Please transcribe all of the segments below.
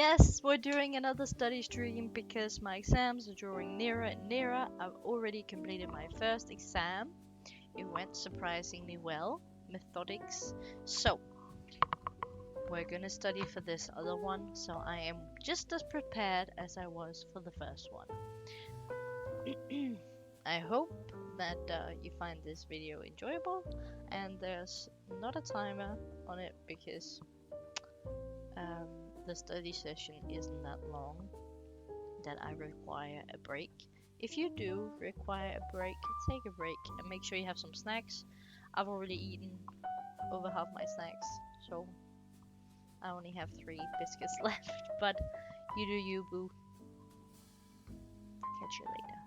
Yes, we're doing another study stream because my exams are drawing nearer and nearer. I've already completed my first exam. It went surprisingly well, methodics. So, we're gonna study for this other one, so I am just as prepared as I was for the first one. I hope that you find this video enjoyable, and there's not a timer on it because the study session isn't that long that I require a break. If you do require a break, take a break and make sure you have some snacks. I've already eaten over half my snacks, so I only have 3 biscuits left, but you do you, boo. Catch you later.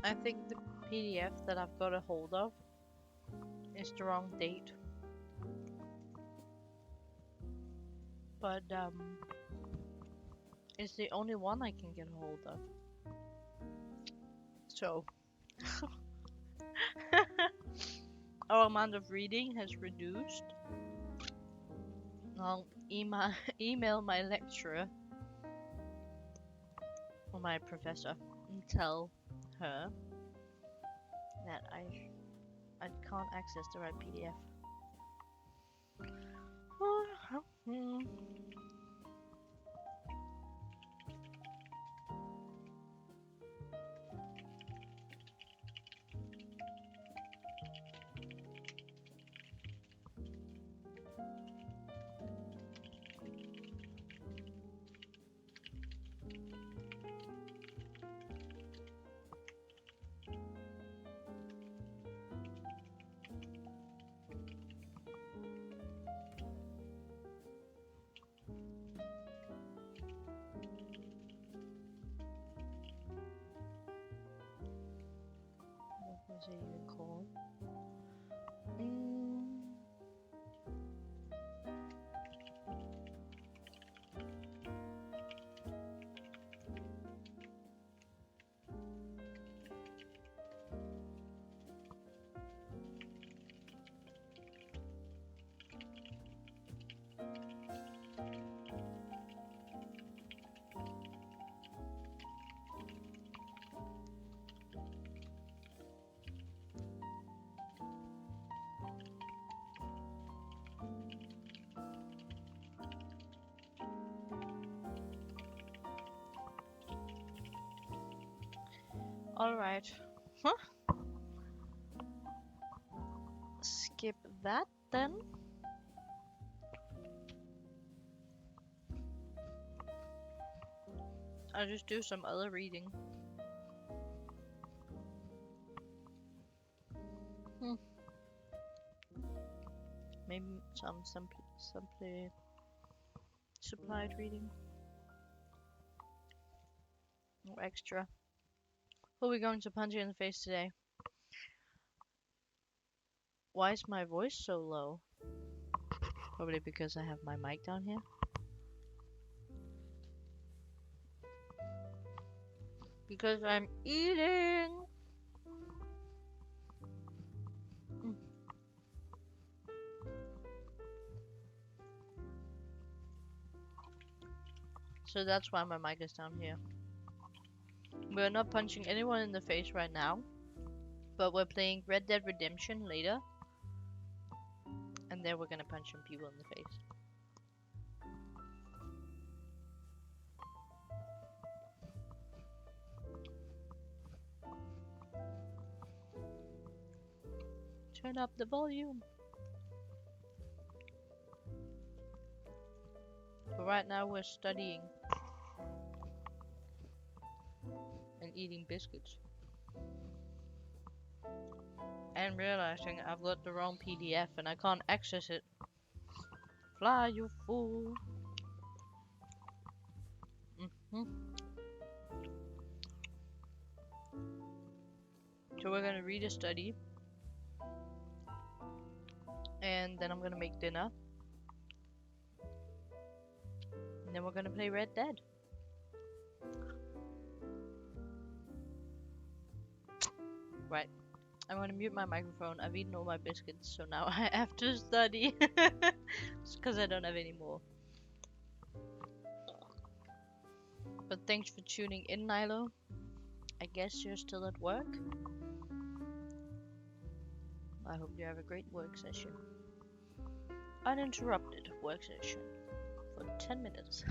I think the PDF that I've got a hold of is the wrong date. But it's the only one I can get a hold of. So our amount of reading has reduced. I'll email my lecturer or my professor and tell her that I can't access the right PDF. Alright. Huh? Skip that then. I'll just do some other reading. Maybe some supplied reading. No extra. Who are we going to punch you in the face today? Why is my voice so low? Probably because I have my mic down here. Because I'm eating! So that's why my mic is down here. We're not punching anyone in the face right now, but we're playing Red Dead Redemption later, and then we're gonna punch some people in the face. Turn up the volume. But right now we're studying and eating biscuits. And realizing I've got the wrong PDF and I can't access it. Fly, you fool. So we're gonna read a study. And then I'm gonna make dinner. And then we're gonna play Red Dead. Right. I'm gonna mute my microphone. I've eaten all my biscuits, so now I have to study. It's because I don't have any more. But thanks for tuning in, Nilo. I guess you're still at work. I hope you have a great work session. Uninterrupted work session for 10 minutes.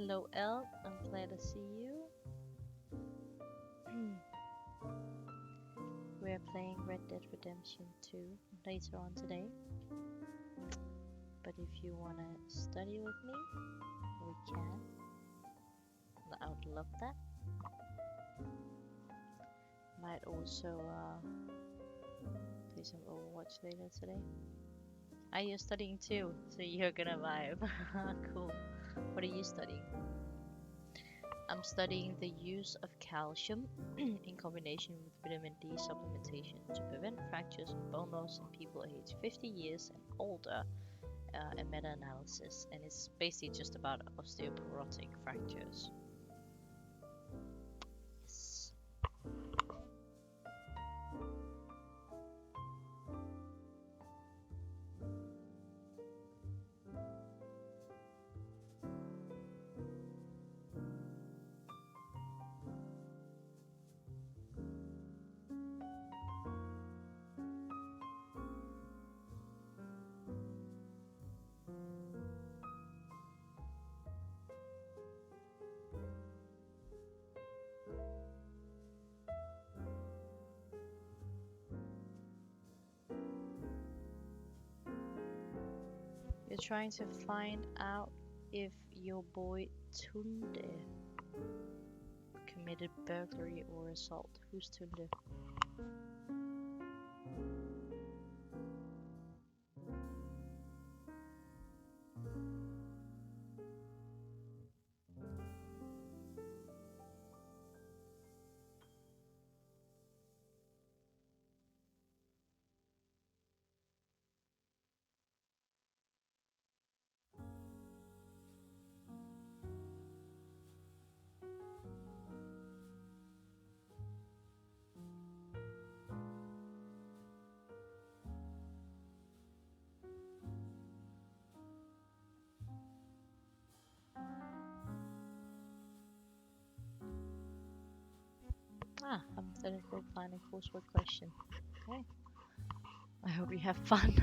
Hello, Elle. I'm glad to see you. We're playing Red Dead Redemption 2 later on today. But if you wanna study with me, we can. I would love that. Might also play some Overwatch later today. Are you studying too? So you're gonna vibe. Cool. What are you studying? I'm studying the use of calcium in combination with vitamin D supplementation to prevent fractures of bone loss in people aged 50 years and older. A meta-analysis, and it's basically just about osteoporotic fractures. Yes. You're trying to find out if your boy Tunde committed burglary or assault. Who's Tunde? Hypothetical planning coursework question. Okay. I hope you have fun.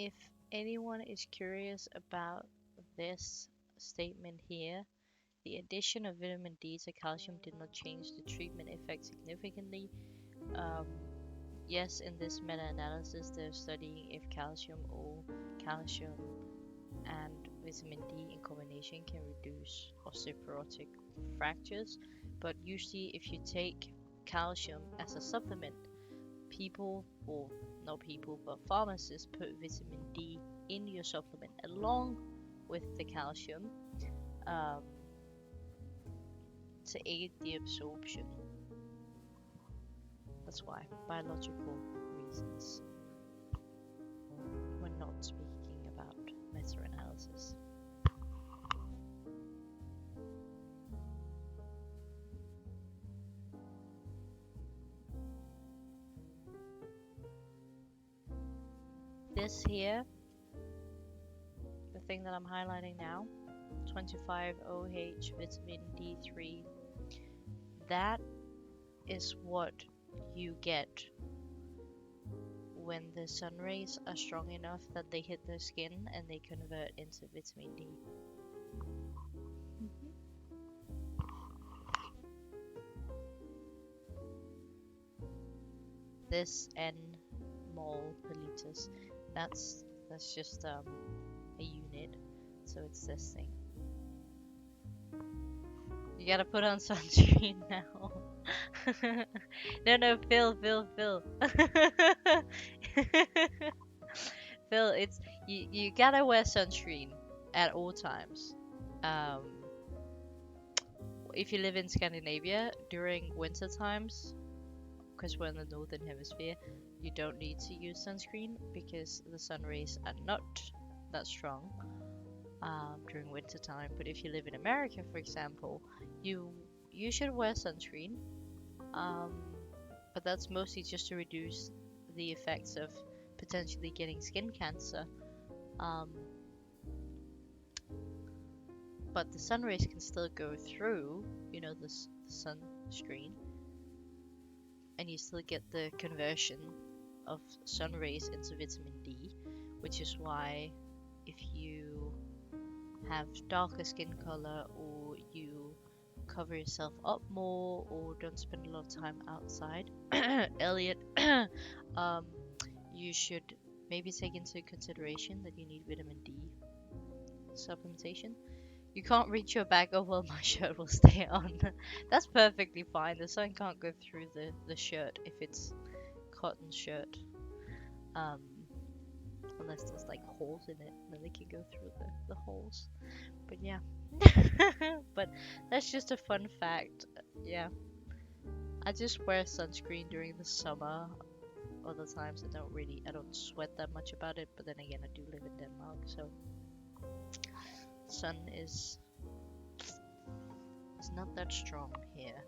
if anyone is curious about this statement here, the addition of vitamin D to calcium did not change the treatment effect significantly. Um, yes, in this meta-analysis, they're studying if calcium and vitamin D in combination can reduce osteoporotic fractures. But usually, if you take calcium as a supplement, people, or not people, but pharmacists put vitamin D in your supplement along with the calcium um, to aid the absorption. That's why, biological reasons. We're not speaking about meta-analysis. This here, the thing that I'm highlighting now, 25-OH vitamin D3, that is what you get when the sun rays are strong enough that they hit the skin and they convert into vitamin D. This N mole per liters, that's just a unit, so it's this thing. You gotta put on sunscreen now. No, Phil. Phil, it's you gotta wear sunscreen at all times. If you live in Scandinavia during winter times, because we're in the northern hemisphere, you don't need to use sunscreen because the sun rays are not that strong during winter time. But if you live in America, for example, you should wear sunscreen, but that's mostly just to reduce the effects of potentially getting skin cancer. But the sun rays can still go through, the sunscreen, and you still get the conversion of sun rays into vitamin D, which is why if you have darker skin color, or you cover yourself up more, or don't spend a lot of time outside, Elliot, you should maybe take into consideration that you need vitamin D supplementation. You can't reach your back. Oh well, my shirt will stay on. That's perfectly fine. The sun can't go through the shirt if it's cotton shirt, unless there's like holes in it, then they can go through the holes. But yeah. But that's just a fun fact. Yeah, I just wear sunscreen during the summer. Other times I don't sweat that much about it, but then again, I do live in Denmark, so sun is not that strong here,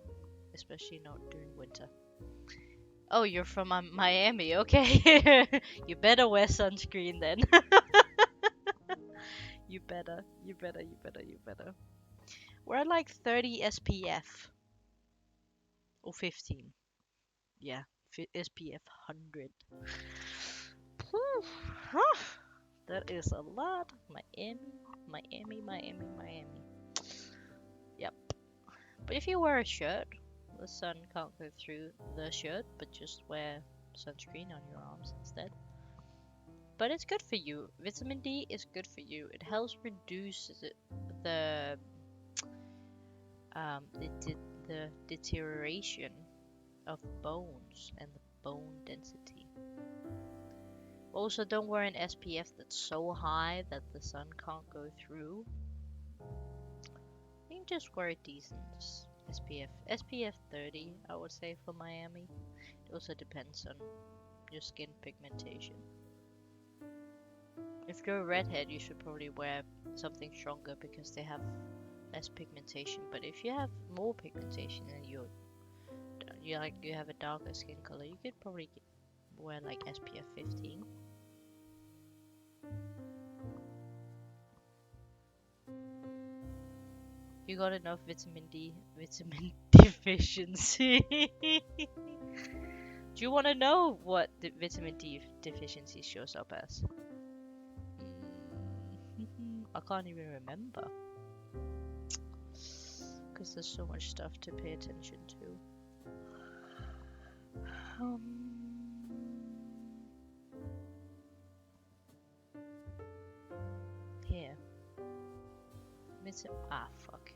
especially not during winter. Oh, you're from Miami, okay. You better wear sunscreen then. You better. We're like 30 SPF or 15. Yeah, SPF 100. That is a lot. Miami. Yep. But if you wear a shirt, the sun can't go through the shirt, but just wear sunscreen on your arms instead. But it's good for you. Vitamin D is good for you. It helps reduce the deterioration of bones and the bone density. Also, don't wear an SPF that's so high that the sun can't go through. You can just wear a decent SPF 30, I would say, for Miami. It also depends on your skin pigmentation. If you're a redhead, you should probably wear something stronger because they have less pigmentation. But if you have more pigmentation and you have a darker skin color, you could probably wear like SPF 15. You got enough vitamin deficiency. Do you want to know what the vitamin D deficiency shows up as? I can't even remember. Because there's so much stuff to pay attention to. Here. Fuck.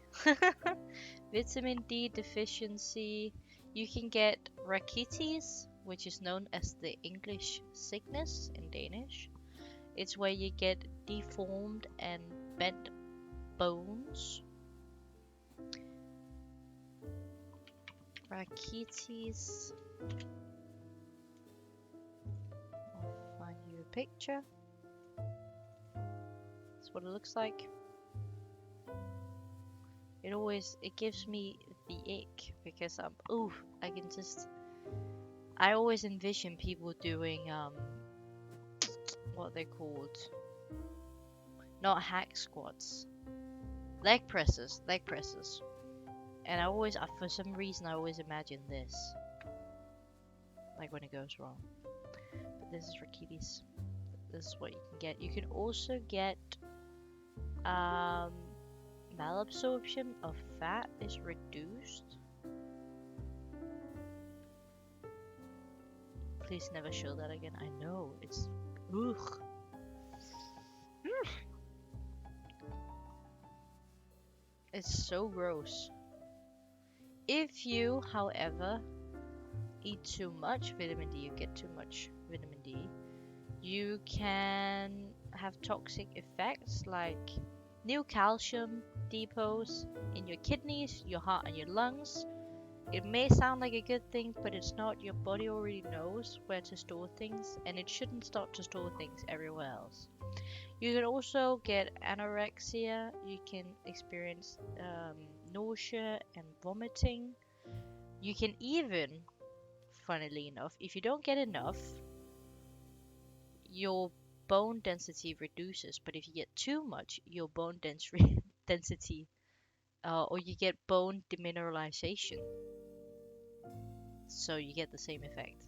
Vitamin D deficiency. You can get rachitis, which is known as the English sickness in Danish. It's where you get deformed and bent bones. Rachitis. I'll find you a picture. That's what it looks like. It gives me the ick because I always envision people doing what they're called, not hack squats, leg presses, and for some reason I always imagine this, like when it goes wrong. But this is rachitis. This is what you can get. You can also get malabsorption of fat is reduced. Please never show that again. I know, it's... Ugh. It's so gross. If you, however, eat too much vitamin D, you get too much vitamin D, you can have toxic effects like new calcium depots in your kidneys, your heart, and your lungs. It may sound like a good thing, but it's not. Your body already knows where to store things, and it shouldn't start to store things everywhere else. You can also get anorexia. You can experience nausea and vomiting. You can even, funnily enough, if you don't get enough, your bone density reduces. But if you get too much, your bone density, or you get bone demineralization. So you get the same effect.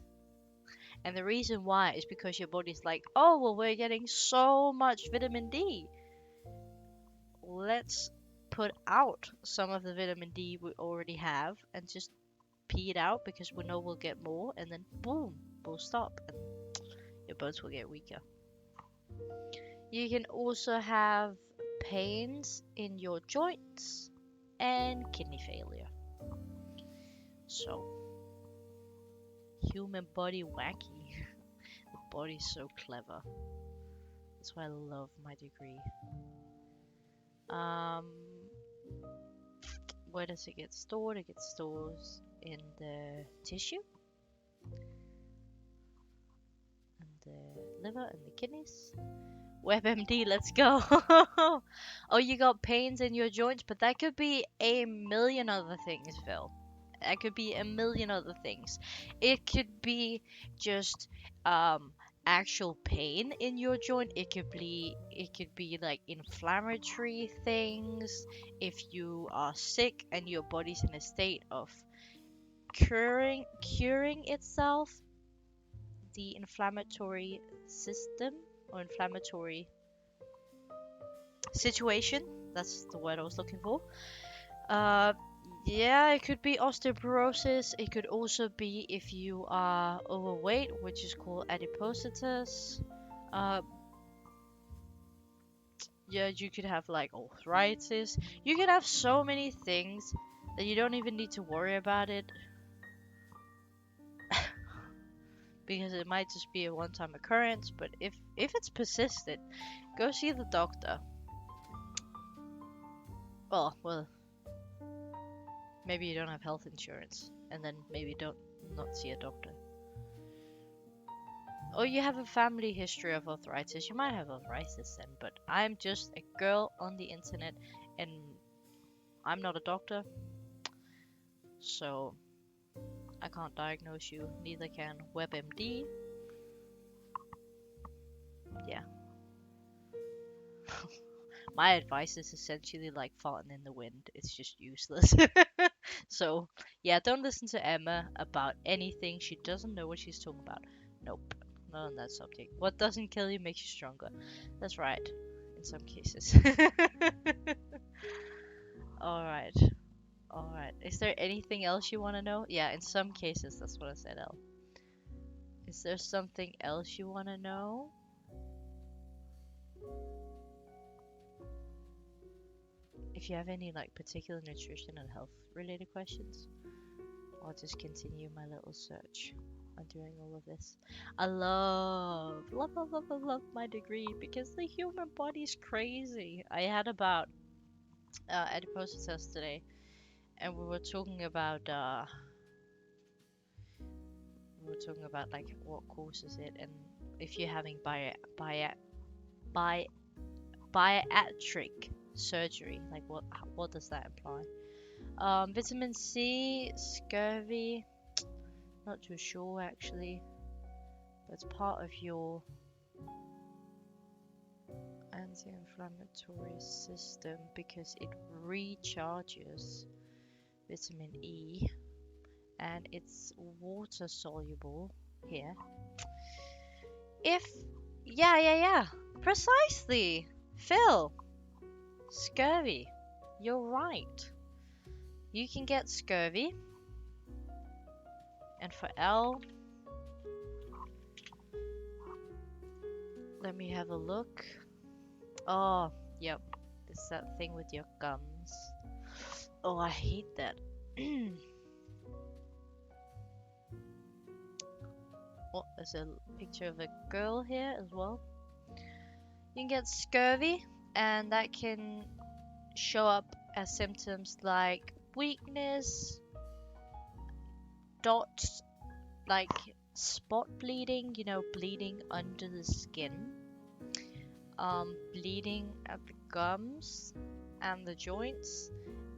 And the reason why is because your body's like, oh, well, we're getting so much vitamin D. Let's put out some of the vitamin D we already have and just pee it out because we know we'll get more, and then boom, we'll stop and your bones will get weaker. You can also have pains in your joints and kidney failure. So, human body wacky. The body's so clever. That's why I love my degree. Where does it get stored? It gets stored in the tissue, and the liver, and the kidneys. WebMD, let's go. Oh, you got pains in your joints, but that could be a million other things, Phil. That could be a million other things. It could be just actual pain in your joint. It could be like inflammatory things. If you are sick and your body's in a state of curing itself, the inflammatory system or inflammatory situation, that's the word I was looking for. Yeah, it could be osteoporosis. It could also be if you are overweight, which is called adipositas. Yeah, you could have like arthritis. You could have so many things that you don't even need to worry about it. Because it might just be a one-time occurrence, but if it's persistent, go see the doctor. Oh, well, maybe you don't have health insurance, and then maybe don't not see a doctor. Or you have a family history of arthritis. You might have arthritis then, but I'm just a girl on the internet, and I'm not a doctor, so I can't diagnose you. Neither can WebMD. Yeah. My advice is essentially like farting in the wind. It's just useless. So, yeah, don't listen to Emma about anything. She doesn't know what she's talking about. Nope, not on that subject. What doesn't kill you makes you stronger. That's right. in some cases. Alright. Alright. Is there anything else you want to know? Yeah, in some cases, that's what I said, L. Is there something else you want to know? If you have any like particular nutrition and health related questions, I'll just continue my little search on doing all of this. I love my degree because the human body's crazy. I had about adipositas today, and we were talking about like what causes it, and if you're having bariatric surgery, like what does that imply? Vitamin C, scurvy, not too sure actually. But it's part of your anti-inflammatory system because it recharges vitamin E and it's water soluble here. Yeah, precisely, Phil. Scurvy, you're right. You can get scurvy, and for L, let me have a look. Oh, yep, it's that thing with your gums. Oh, I hate that. Oh, there's a picture of a girl here as well. You can get scurvy, and that can show up as symptoms like weakness, dots, like spot bleeding, bleeding under the skin, bleeding at the gums and the joints.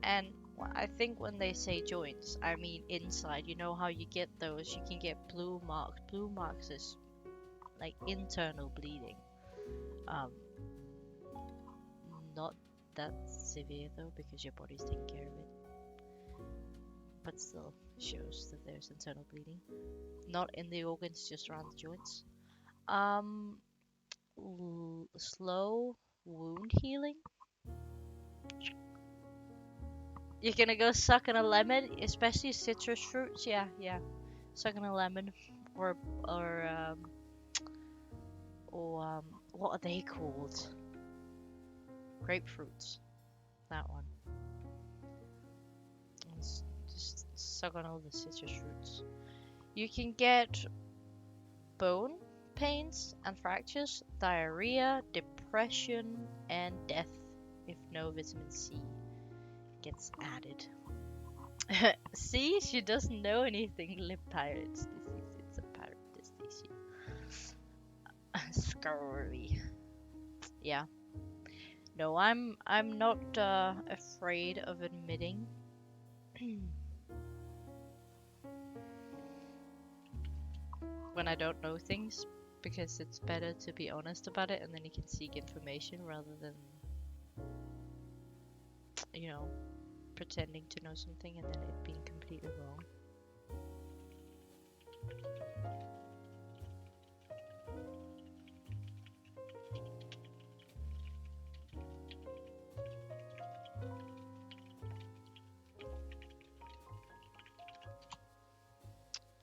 And I think when they say joints, I mean inside. You know how you get those? You can get blue marks. Blue marks is like internal bleeding. Not that severe though, because your body's taking care of it. But still shows that there's internal bleeding. Not in the organs, just around the joints. Slow wound healing. You're gonna go suck on a lemon, especially citrus fruits. Yeah. Suck on a lemon, or what are they called? Grapefruits. That one. Just suck on all the citrus fruits. You can get bone pains and fractures, diarrhea, depression, and death if no vitamin C gets added. See, she doesn't know anything. Lip pirates disease. It's a pirate disease. Scurvy. Yeah. No, I'm not afraid of admitting when I don't know things, because it's better to be honest about it, and then you can seek information rather than pretending to know something and then it being completely wrong.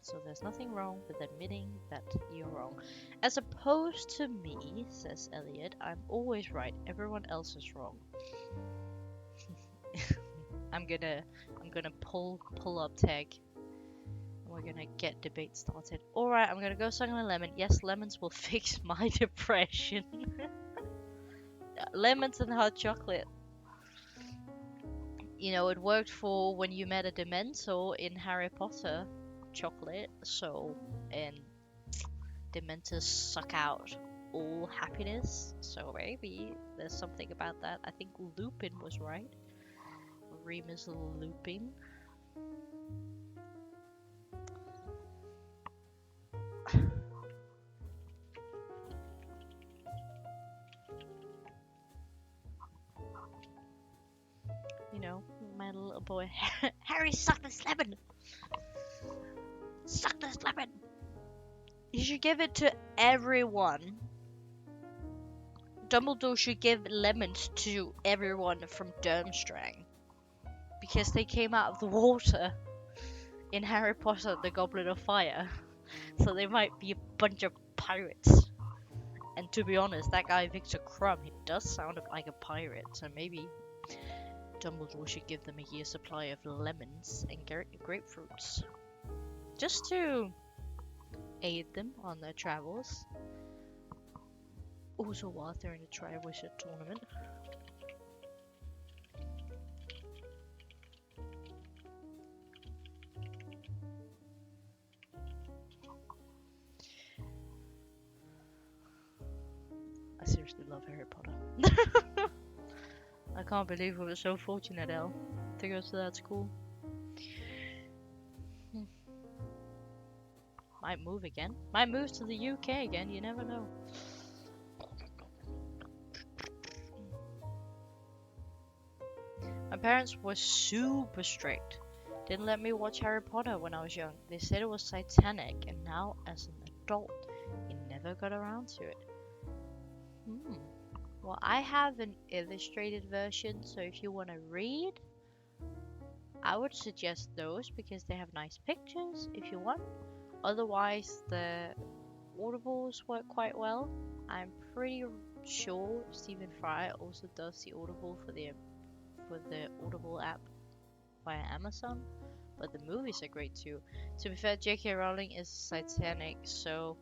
So there's nothing wrong with admitting that you're wrong. As opposed to me, says Elliot, I'm always right. Everyone else is wrong. I'm gonna pull up tag. And we're gonna get debate started. Alright, I'm gonna go suck on a lemon. Yes, lemons will fix my depression. Lemons and hot chocolate. It worked for when you met a Dementor in Harry Potter. Chocolate, and Dementors suck out all happiness, so maybe there's something about that. I think Lupin was right. Remus Lupin. My little boy. Harry, suck this lemon! Suck this lemon! You should give it to everyone Dumbledore should give lemons to everyone from Durmstrang because they came out of the water in Harry Potter and the Goblet of Fire. So they might be a bunch of pirates. And to be honest, that guy Victor Crumb, he does sound like a pirate. So maybe Dumbledore should give them a year's supply of lemons and grapefruits. Just to aid them on their travels. Also while they're in the Triwizard Tournament. I seriously love Harry Potter. I can't believe we were so fortunate, Elle, to go to that school. Might move again. Might move to the UK again, you never know. My parents were super strict. Didn't let me watch Harry Potter when I was young. They said it was satanic, and now as an adult, he never got around to it. Well, I have an illustrated version, so if you want to read, I would suggest those because they have nice pictures if you want. Otherwise, the audibles work quite well. I'm pretty sure Stephen Fry also does the audible for the Audible app via Amazon, but the movies are great too. To be fair, J.K. Rowling is satanic, so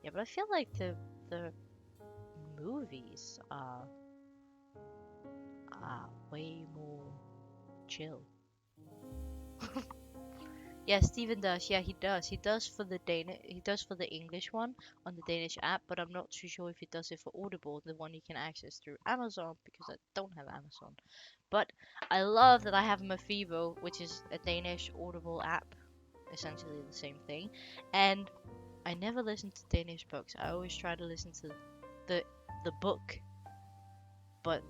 yeah, but I feel like the movies are way more chill. Yeah, Steven does. Yeah, he does. He does for the English one on the Danish app, but I'm not too sure if he does it for Audible, the one you can access through Amazon, because I don't have Amazon. But I love that I have Mofibo, which is a Danish Audible app, essentially the same thing. And I never listen to Danish books. I always try to listen to the book, but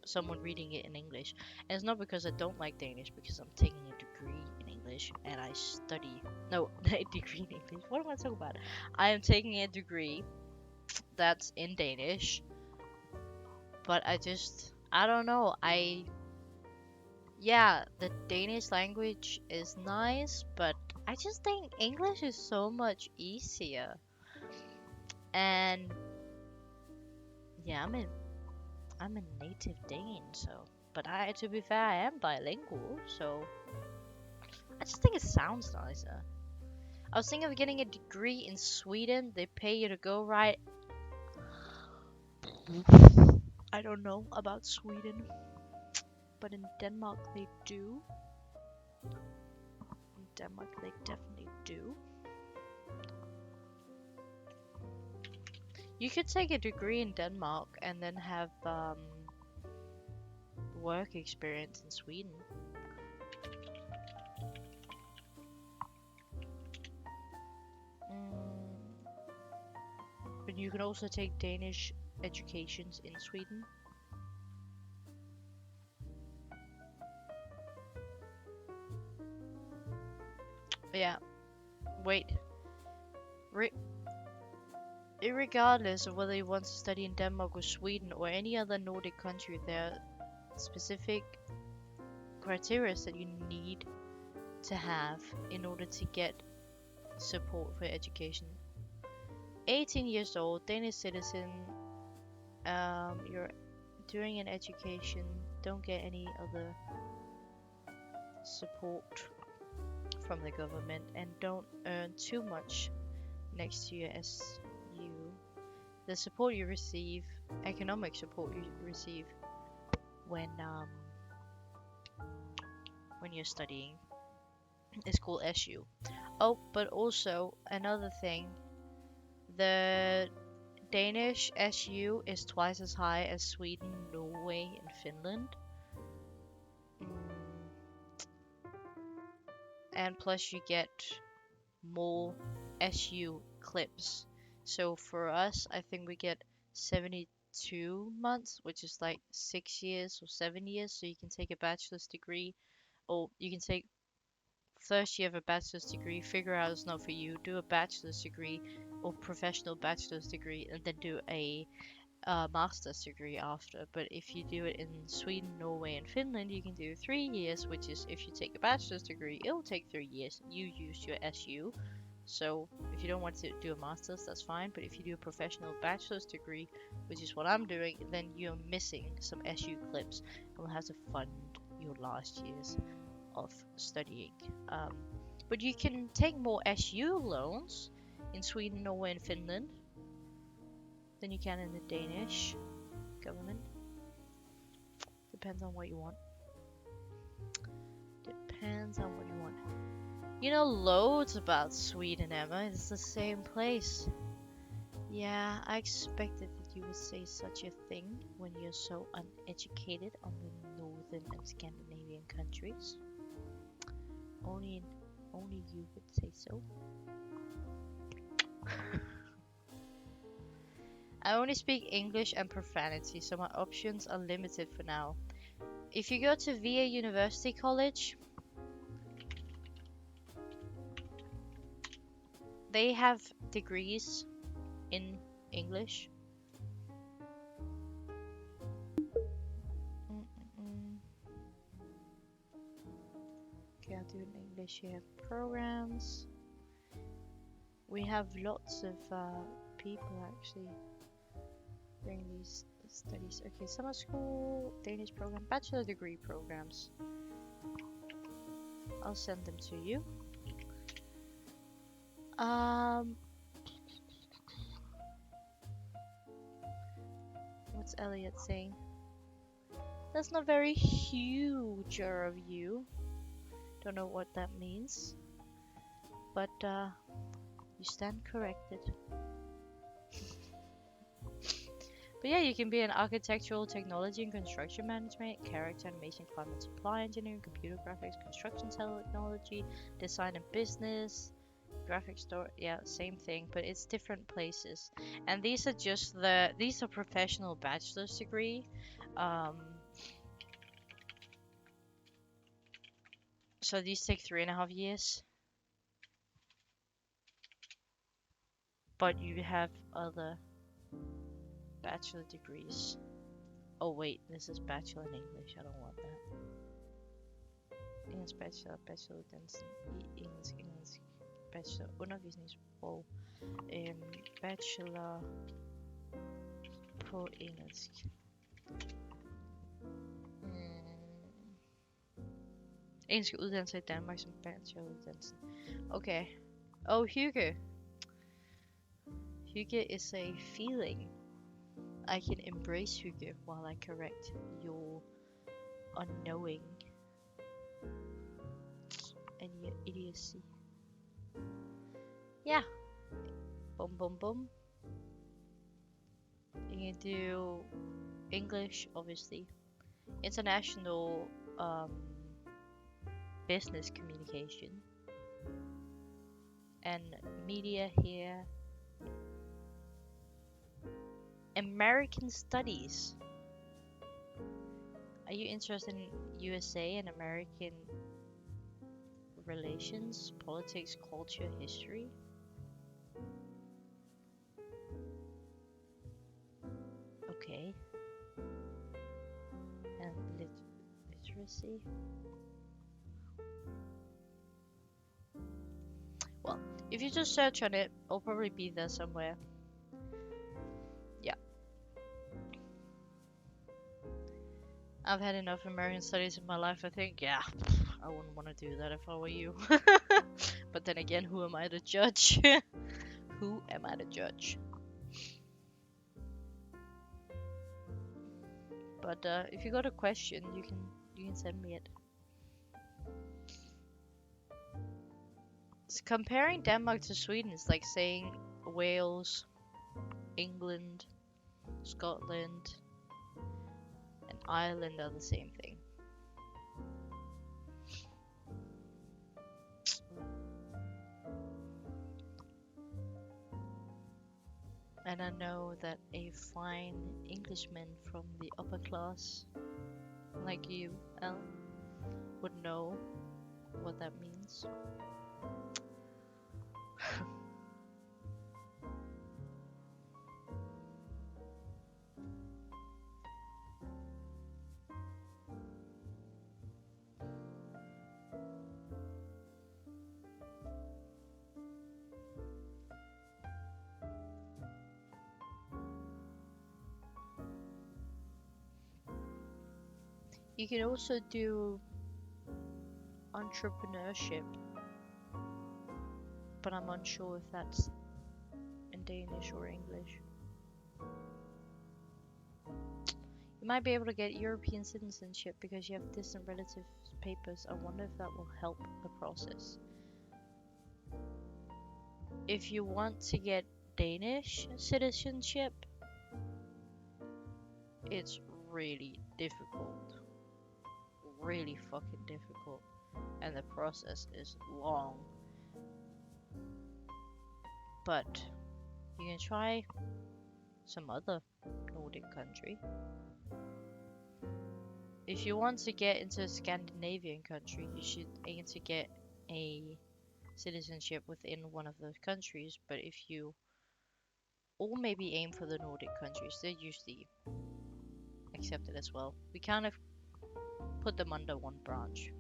someone reading it in English. And it's not because I don't like Danish, because I'm taking a degree in English and I study. No, a degree in English. What am I talking about? I am taking a degree that's in Danish, but I don't know. Yeah, the Danish language is nice, but I just think English is so much easier. And yeah, I'm a native Dane, so, but to be fair, I am bilingual, so I just think it sounds nicer. I was thinking of getting a degree in Sweden. They pay you to go, right? I don't know about Sweden, but in Denmark they do. In Denmark they definitely do. You could take a degree in Denmark and then have work experience in Sweden. But you can also take Danish educations in Sweden. Yeah. Wait. Irregardless of whether you want to study in Denmark or Sweden or any other Nordic country, there are specific criteria that you need to have in order to get support for education. 18 years old, Danish citizen, you're doing an education, don't get any other support from the government, and don't earn too much next to your SU. The support you receive, economic support you receive when you're studying, is called SU. Oh, but also another thing, the Danish SU is twice as high as Sweden, Norway, and Finland. And plus you get more SU clips. So for us, I think we get 72 months, which is like 6 years or 7 years. So you can take a bachelor's degree, or you can take first year of a bachelor's degree, figure out it's not for you, do a bachelor's degree or professional bachelor's degree, and then do a a master's degree after. But if you do it in Sweden, Norway, and Finland, you can do 3 years, which is if you take a bachelor's degree, it'll take 3 years. You use your SU. So if you don't want to do a master's, that's fine. But if you do a professional bachelor's degree, which is what I'm doing, then you're missing some SU clips and will have to fund your last years of studying. But you can take more SU loans in Sweden, Norway, and Finland than you can in the Danish government. Depends on what you want. Depends on what you want. You know loads about Sweden, Emma. It's the same place. Yeah, I expected that you would say such a thing when you're so uneducated on the northern and Scandinavian countries. Only you would say so. I only speak English and profanity, so my options are limited for now. If you go to VA University College, they have degrees in English. Okay, I'll do it in English here. Programs. We have lots of people actually doing these studies. Okay, summer school, Danish program, bachelor degree programs. I'll send them to you. What's Elliot saying? That's not very huge of you. Don't know what that means. But you stand corrected. But yeah, you can be an architectural technology and construction management, character animation, climate supply engineering, computer graphics, construction technology, design and business, graphic store. Yeah, same thing, but it's different places. And these are just these are professional bachelor's degree. So these take 3.5 years. But you have other bachelor degrees. Oh wait, this is bachelor in English. I don't want that. Engelsk bachelor, uddannelsen i engelsk, bachelor undervisningssprog, bachelor på engelsk. Engelske uddannelser i Danmark som bacheloruddannelsen. Okay. Oh, hygge. Hygge is a feeling. I can embrace hygge while I correct your unknowing and your idiocy. Yeah. Boom, boom, boom. You can do English, obviously. International business communication. And media here. American studies. Are you interested in USA and American relations, politics, culture, history? Okay. And literacy? Well, if you just search on it, it'll probably be there somewhere. Yeah. I've had enough American studies in my life, I think. Yeah, I wouldn't want to do that if I were you. But then again, who am I to judge? Who am I to judge? But if you got a question, you can send me it. So comparing Denmark to Sweden is like saying Wales, England, Scotland, and Ireland are the same thing. And I know that a fine Englishman from the upper class, like you, Elle, would know what that means. You can also do entrepreneurship, but I'm unsure if that's in Danish or English. You might be able to get European citizenship because you have distant relative papers. I wonder if that will help the process. If you want to get Danish citizenship, it's really difficult. Really fucking difficult. And the process is long. But you can try some other Nordic country. If you want to get into a Scandinavian country, you should aim to get a citizenship within one of those countries. But if you, or maybe aim for the Nordic countries, they're usually accepted as well. We kind of put them under one branch.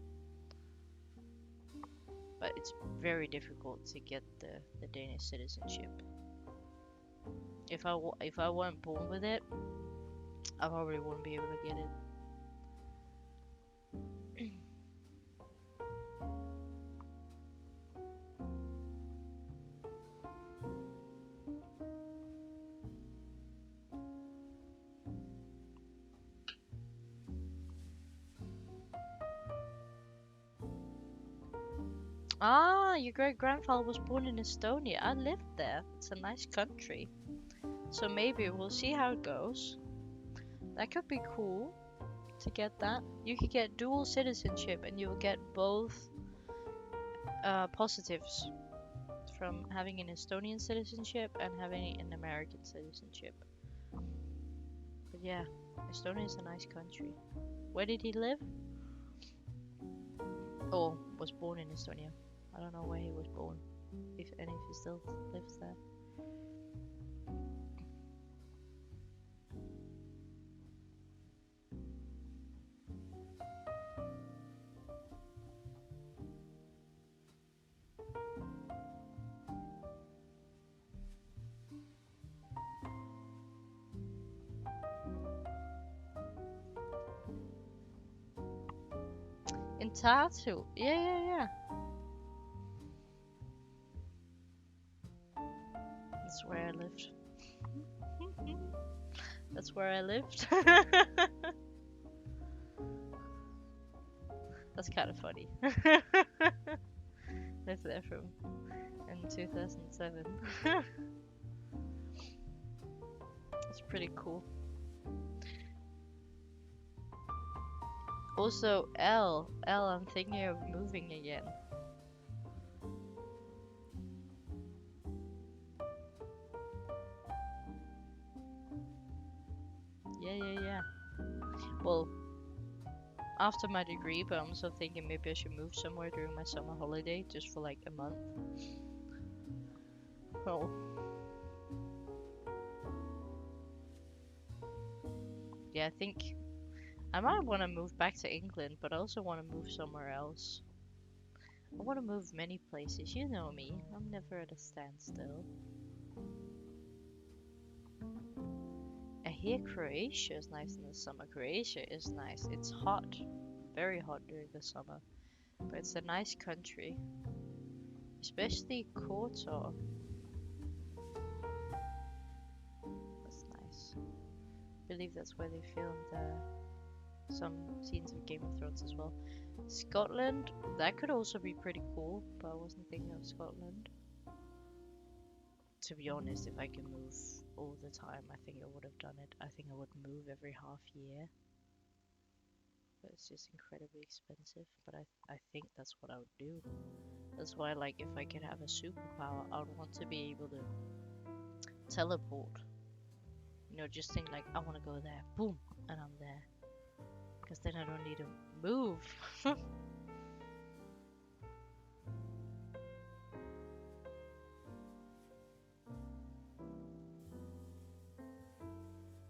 But it's very difficult to get the Danish citizenship. If I weren't born with it, I probably wouldn't be able to get it. Ah, your great-grandfather was born in Estonia. I lived there. It's a nice country. So maybe we'll see how it goes. That could be cool to get that. You could get dual citizenship and you'll get both positives from having an Estonian citizenship and having an American citizenship. But yeah, Estonia is a nice country. Where did he live? Oh, was born in Estonia. I don't know where he was born, if he still lives there. In Tartu? Yeah. That's where I lived. That's where I lived. That's kind of funny. Lived there in 2007. That's pretty cool. Also, I'm thinking of moving again. Yeah. Well, after my degree, but I'm also thinking maybe I should move somewhere during my summer holiday, just for like a month. Oh. Yeah, I think I might want to move back to England, but I also want to move somewhere else. I want to move many places. You know me. I'm never at a standstill. I hear Croatia is nice in the summer. Croatia is nice. It's hot. Very hot during the summer. But it's a nice country. Especially Kotor. That's nice. I believe that's where they filmed some scenes of Game of Thrones as well. Scotland, that could also be pretty cool, but I wasn't thinking of Scotland. To be honest, if I could move all the time, I think I would have done it. I think I would move every half year. But it's just incredibly expensive, but I think that's what I would do. That's why, like, if I could have a superpower, I would want to be able to teleport. You know, just think like, I want to go there, boom, and I'm there. Because then I don't need to move.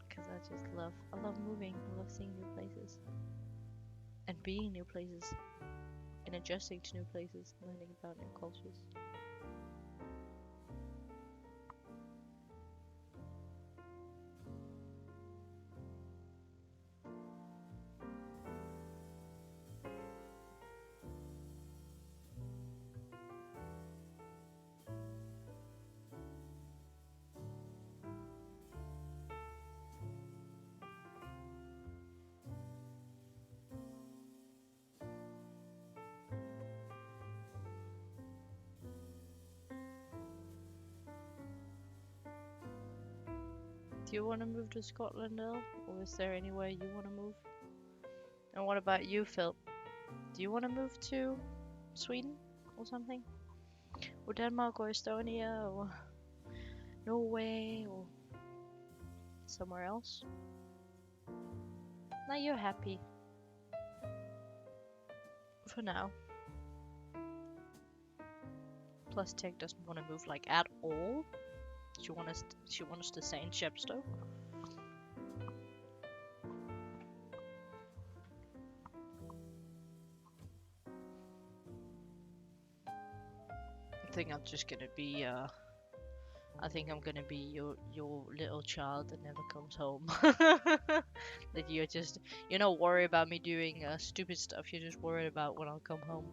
Because I love moving, I love seeing new places. And being in new places. And adjusting to new places, learning about new cultures. Do you want to move to Scotland, Elle? Or is there anywhere you want to move? And what about you, Phil? Do you want to move to Sweden or something? Or Denmark or Estonia or Norway or somewhere else? Now you're happy. For now. Plus Tech doesn't want to move like at all. She wants to stay in Chepstow. I think I'm just gonna be I think I'm gonna be your little child that never comes home. That you're not worried about me doing stupid stuff. You're just worried about when I'll come home.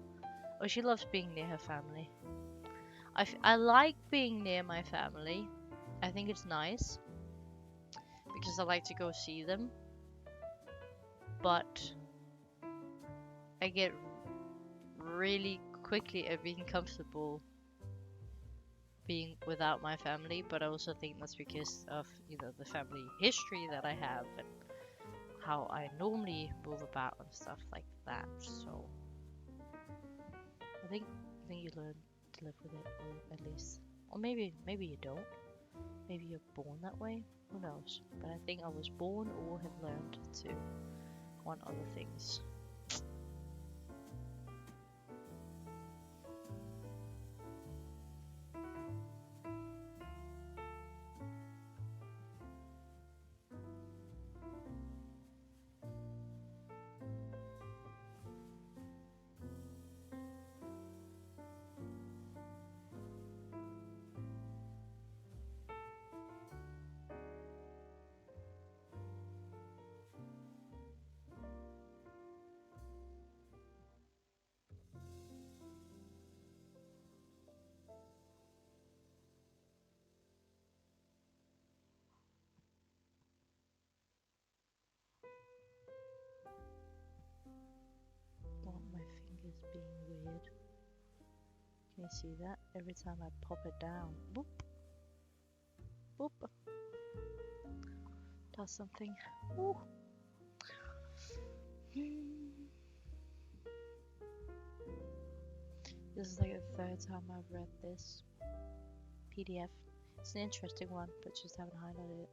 Oh, she loves being near her family. I like being near my family. I think it's nice because I like to go see them. But I get really quickly at being comfortable being without my family, but I also think that's because of the family history that I have and how I normally move about and stuff like that. So I think you learn to live with it, or at least, or maybe you don't. Maybe you're born that way. Who knows? But I think I was born or have learned to want other things. Oh, my finger's being weird. Can you see that? Every time I pop it down, boop, boop, does something. Ooh. This is like the third time I've read this PDF. It's an interesting one, but just haven't highlighted it.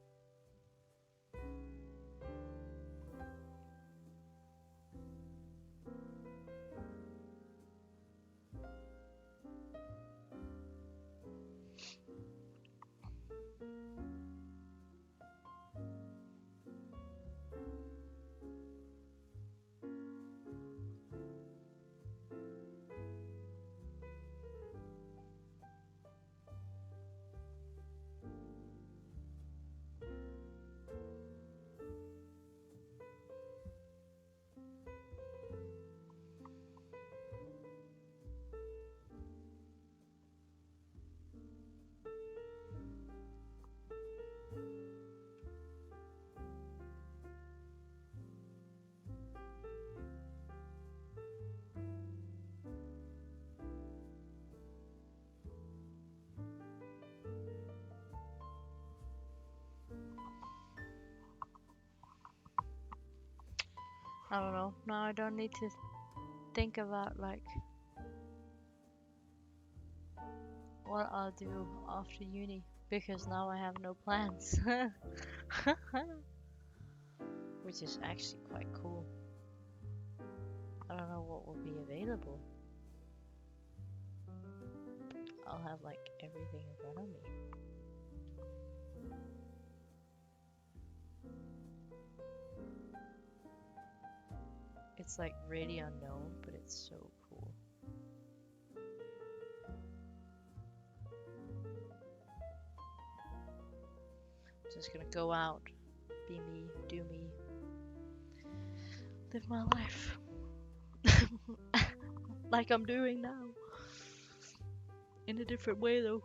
I don't know. Now I don't need to think about like what I'll do after uni because now I have no plans. Which is actually quite cool. I don't know what will be available. I'll have like everything in front of me. It's like really unknown, but it's so cool. Just gonna go out, be me, do me, live my life. Like I'm doing now. In a different way though.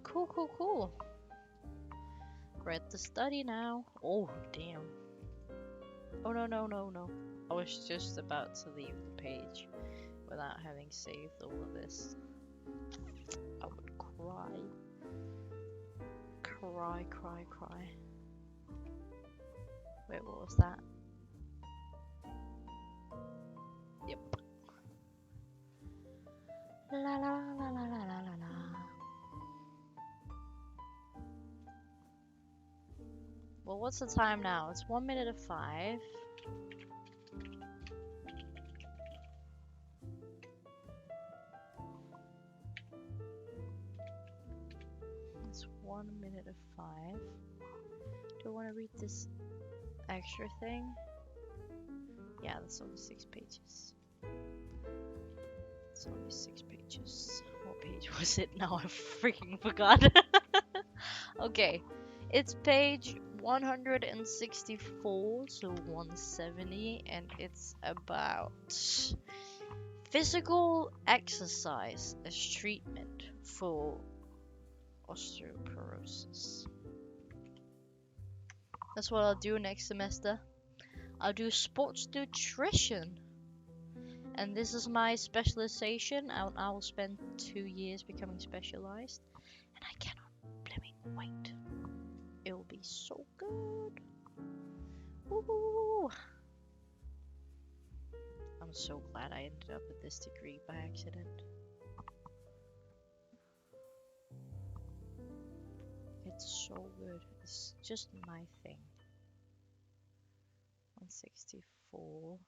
Cool, cool, cool. Read the study now. Oh, damn. Oh, no, no, no, no. I was just about to leave the page without having saved all of this. I would cry. Cry, cry, cry. Wait, what was that? Yep. La la la la la la la la. Well, what's the time now? It's 1 minute of 5. It's 1 minute of 5. Do I want to read this extra thing? Yeah, that's only 6 pages. It's only 6 pages. What page was it? Now I freaking forgot. Okay, it's page 164 to 170, and it's about physical exercise as treatment for osteoporosis. That's what I'll do next semester. I'll do sports nutrition. And this is my specialization. I will spend 2 years becoming specialized. And I cannot blooming wait. It will be so good. Woohoo! I'm so glad I ended up with this degree by accident. It's so good. It's just my thing. 164.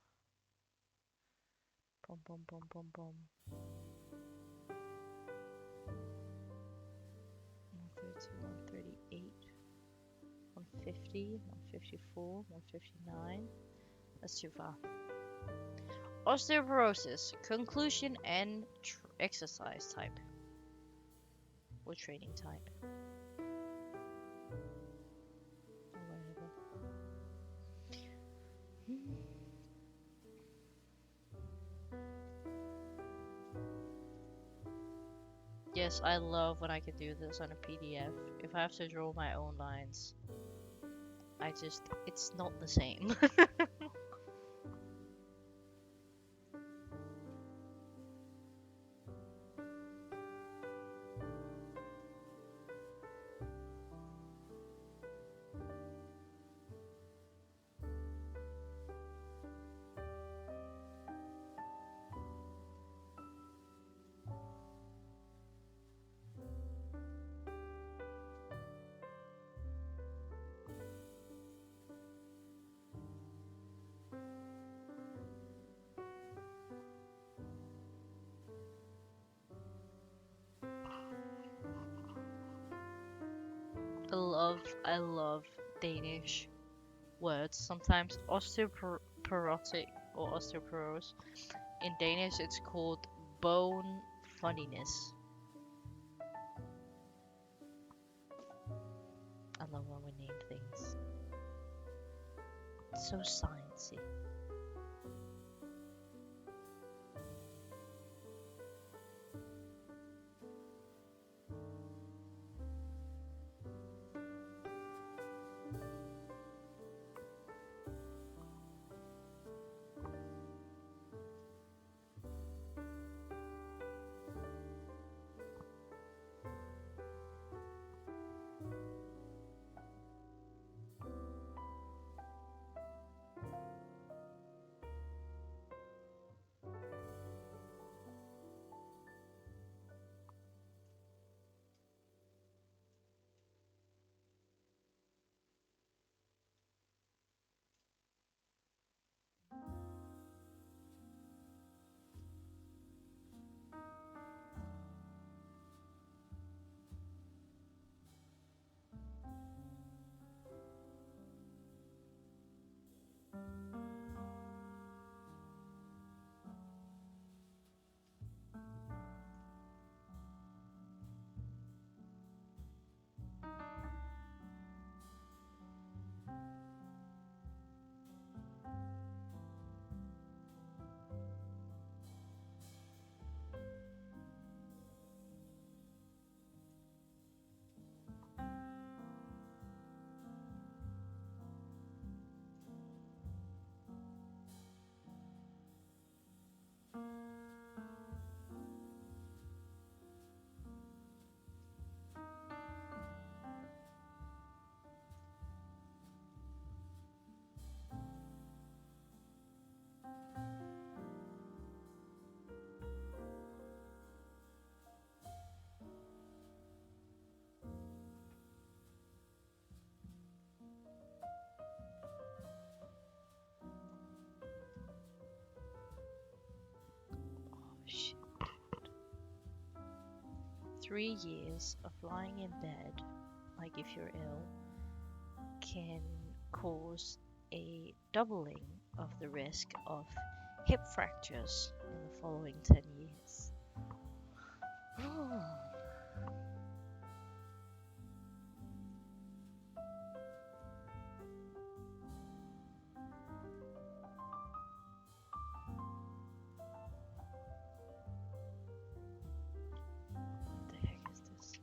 Boom, boom, boom, boom, boom. 132, 138, 150, 154, 159. That's too far. Osteoporosis, conclusion and exercise type. Or training type. Or whatever. Yes, I love when I can do this on a PDF. If I have to draw my own lines, it's not the same. I love Danish words. Sometimes osteoporotic or osteoporose. In Danish, it's called bone funniness. I love when we name things. It's so sciencey. 3 years of lying in bed, like if you're ill, can cause a doubling of the risk of hip fractures in the following 10 years. What the heck is this?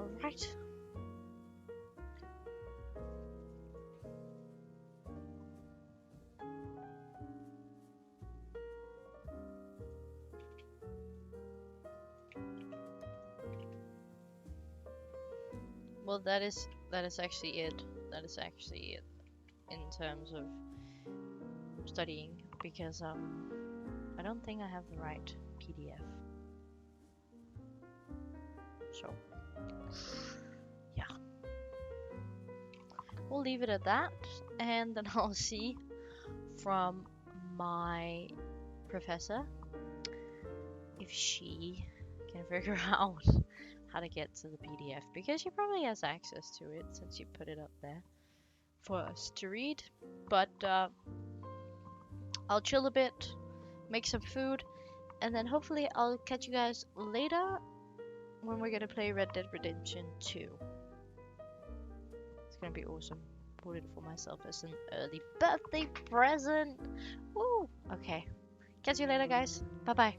Alright. Well, that is actually it. That is actually it in terms of studying, because I don't think I have the right PDF. So yeah, we'll leave it at that, and then I'll see from my professor if she can figure out how to get to the PDF, because she probably has access to it since you put it up there for us to read. But I'll chill a bit, make some food, and then hopefully I'll catch you guys later when we're gonna play Red Dead Redemption 2. It's gonna be awesome. Bought it for myself as an early birthday present. Woo! Okay. Catch you later, guys. Bye bye.